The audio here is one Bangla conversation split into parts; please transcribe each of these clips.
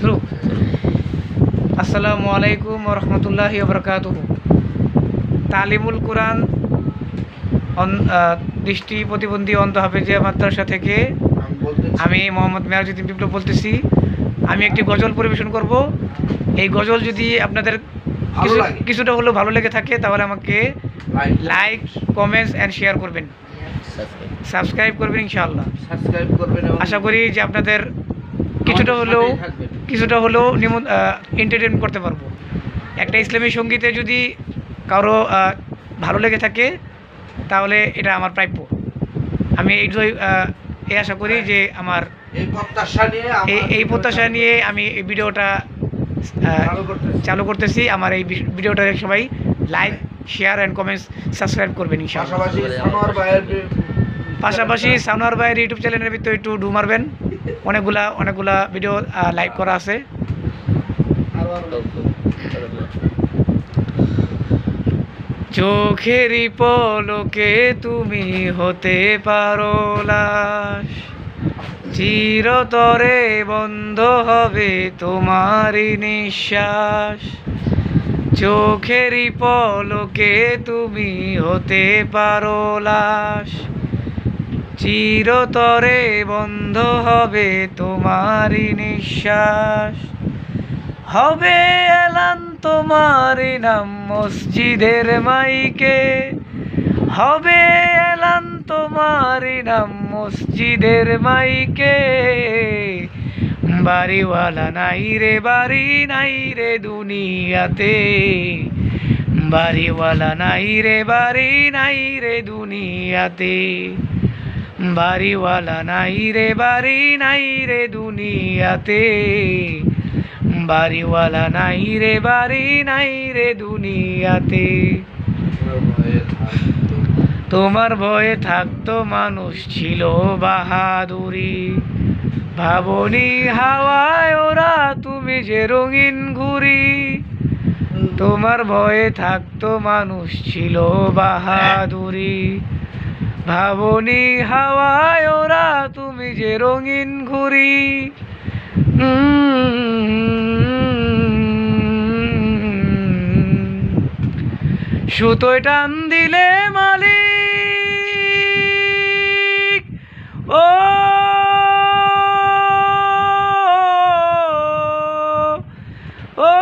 শুরু। আসসালামু আলাইকুম ওয়া রাহমাতুল্লাহি ওয়া বারাকাতুহু। তালিমুল কোরআন দৃষ্টি প্রতিবন্ধী অন্ধ হাফেজিয়া মাদ্রাসা থেকে আমি মোহাম্মদ মেয়াজউদ্দিন বিপ্লব বলতেছি। আমি একটি গজল পরিবেশন করব। এই গজল যদি আপনাদের কিছুটা হলেও ভালো লেগে থাকে তাহলে আমাকে লাইক, কমেন্টস অ্যান্ড শেয়ার করবেন, সাবস্ক্রাইব করবেন ইনশাআল্লাহ। আশা করি যে আপনাদের কিছুটা হলেও এন্টারটেইনমেন্ট করতে পারবো। একটা ইসলামী সঙ্গীতে যদি কারো ভালো লেগে থাকে তাহলে এটা আমার প্রাপ্য। আমি এই আশা করি যে আমার এই প্রত্যাশা নিয়ে আমি এই ভিডিওটা চালু করতেছি। আমার এই ভিডিওটা সবাই like, share and comments, subscribe করবেন ইনশাআল্লাহ। পাশাপাশি সানোয়ার ভাইয়ের ইউটিউব চ্যানেলের ভিতরে একটু ডু মারবেন। অনেকগুলা ভিডিও লাইভ করা আছে। চোখেরই পলকে তুমি হতে পারো লাশ, চিরতরে বন্ধ হবে তোমারই নিঃশ্বাস। চোখেরই পলকে তুমি হতে পারো লাশ, চিরতরে বন্ধ হবে তোমারই নিঃশ্বাস। হবে এলান তোমারই নাম মসজিদের মাইকে, হবে এলান তোমারই নাম মসজিদের মাইকে। বাড়িওয়ালা নাই রে, বাড়ি নাই রে দুনিয়াতে, বাড়িওয়ালা নাই রে, বাড়ি নাই রে দুনিয়াতে, বাড়িওয়ালা নাই রে, বাড়ি নাই রে দুনিয়াতে, বাড়িওয়ালা নাই রে, বাড়ি নাই রে দুনিয়াতে। তোমার ভয়ে থাকতো মানুষ ছিল বাহাদুরি, ভাবনি হাওয়ায় ওরা তুমি যে রঙিন ঘুড়ি। তোমার ভয়ে থাকতো মানুষ ছিল বাহাদুরি, ভাবনি হাওয়ায় ওরা তুমি যে রঙিন ঘুড়ি। সুতোয় টান দিলে মালিক, ও ও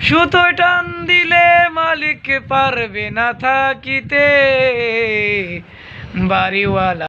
সুতোয় টান দিলে মালিক পারবে না থাকিতে, বাড়িওয়ালা